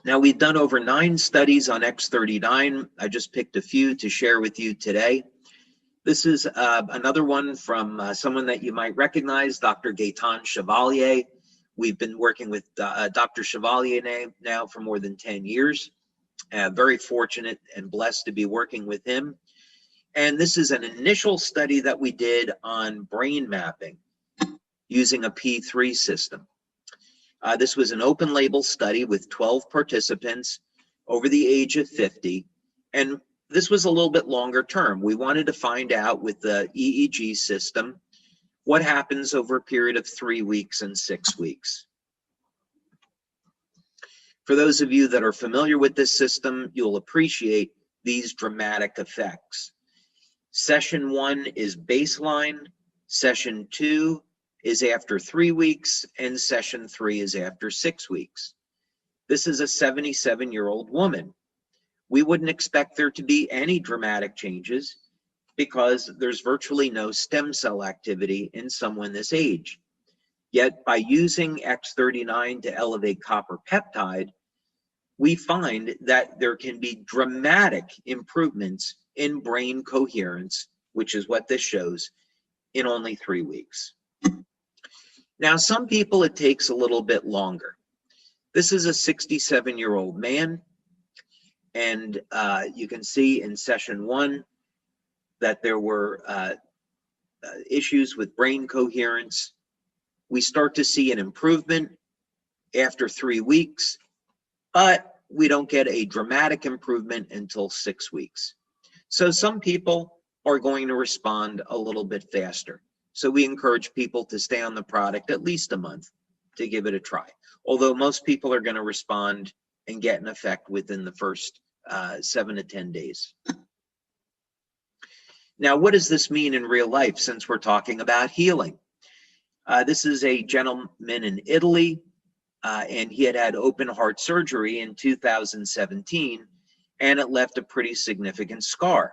Now, we've done over 9 studies on X39. I just picked a few to share with you today. This is another one from someone that you might recognize, Dr. Gaetan Chevalier. We've been working with Dr. Chevalier now for more than 10 years. Very fortunate and blessed to be working with him. And this is an initial study that we did on brain mapping using a P3 system. This was an open label study with 12 participants over the age of 50. And this was a little bit longer term. We wanted to find out with the EEG system what happens over a period of 3 weeks and 6 weeks. For those of you that are familiar with this system, you'll appreciate these dramatic effects. Session 1 is baseline, session 2 is after 3 weeks, and session 3 is after 6 weeks. This is a 77-year-old woman. We wouldn't expect there to be any dramatic changes because there's virtually no stem cell activity in someone this age. Yet by using X39 to elevate copper peptide, we find that there can be dramatic improvements in brain coherence, which is what this shows, in only 3 weeks. Now, some people it takes a little bit longer. This is a 67-year-old man, and you can see in session 1 that there were issues with brain coherence. We start to see an improvement after 3 weeks, but we don't get a dramatic improvement until 6 weeks. So some people are going to respond a little bit faster. So we encourage people to stay on the product at least a month to give it a try. Although most people are going to respond and get an effect within the first 7 to 10 days. Now, what does this mean in real life since we're talking about healing? This is a gentleman in Italy, and he had had open heart surgery in 2017, and it left a pretty significant scar.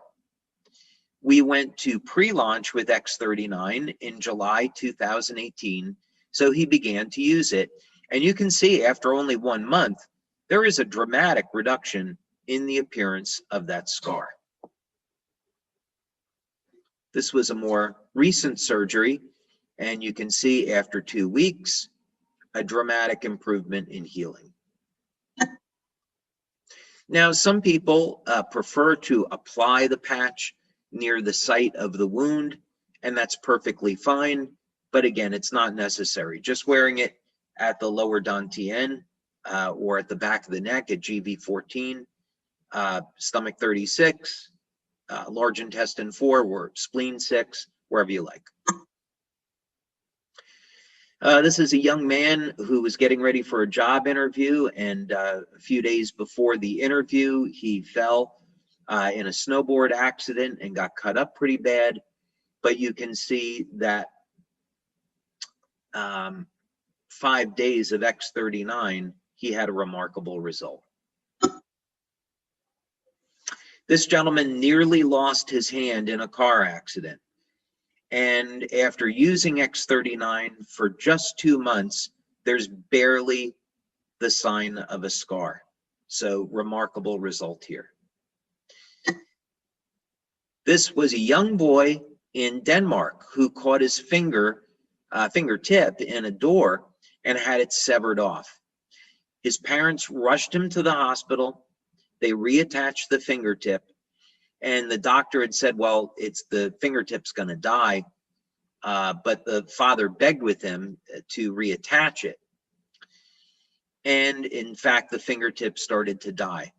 We went to pre-launch with X39 in July 2018, so he began to use it. And you can see after only 1 month, there is a dramatic reduction in the appearance of that scar. This was a more recent surgery, and you can see after 2 weeks, a dramatic improvement in healing. Now, some people prefer to apply the patch near the site of the wound, and that's perfectly fine. But again, it's not necessary. Just wearing it at the lower dantian or at the back of the neck at GV14, stomach 36, large intestine 4, or spleen 6, wherever you like. This is a young man who was getting ready for a job interview, and a few days before the interview, he fell in a snowboard accident and got cut up pretty bad. But you can see that 5 days of X39, he had a remarkable result. This gentleman nearly lost his hand in a car accident. And after using X39 for just 2 months, there's barely the sign of a scar. So remarkable result here. This was a young boy in Denmark who caught his fingertip in a door and had it severed off. His parents rushed him to the hospital. They reattached the fingertip, and the doctor had said, well, the fingertip's going to die. But the father begged with him to reattach it. And in fact, the fingertip started to die.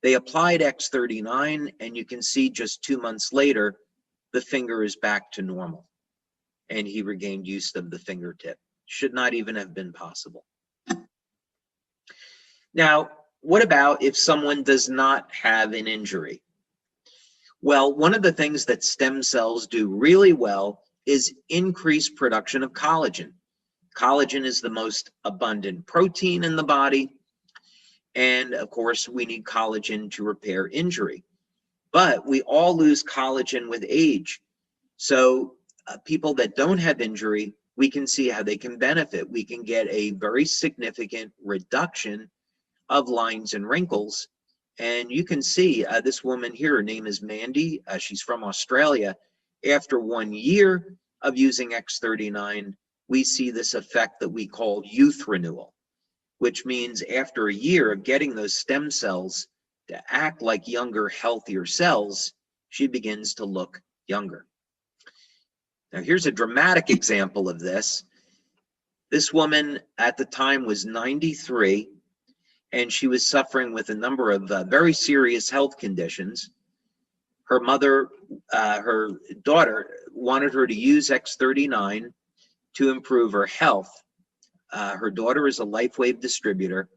They applied X39, and you can see just 2 months later, the finger is back to normal, and he regained use of the fingertip. Should not even have been possible. Now, what about if someone does not have an injury? Well, one of the things that stem cells do really well is increase production of collagen. Collagen is the most abundant protein in the body. And of course, we need collagen to repair injury. But we all lose collagen with age. So people that don't have injury, we can see how they can benefit. We can get a very significant reduction of lines and wrinkles. And you can see this woman here, her name is Mandy. She's from Australia. After 1 year of using X39, we see this effect that we call youth renewal, which means after a year of getting those stem cells to act like younger, healthier cells, she begins to look younger. Now, here's a dramatic example of this. This woman at the time was 93, and she was suffering with a number of very serious health conditions. Her mother, her daughter, wanted her to use X39 to improve her health. Her daughter is a Lifewave distributor,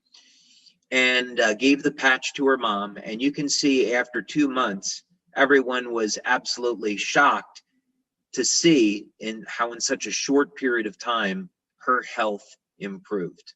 and gave the patch to her mom. And you can see after 2 months, everyone was absolutely shocked to see how in such a short period of time, her health improved.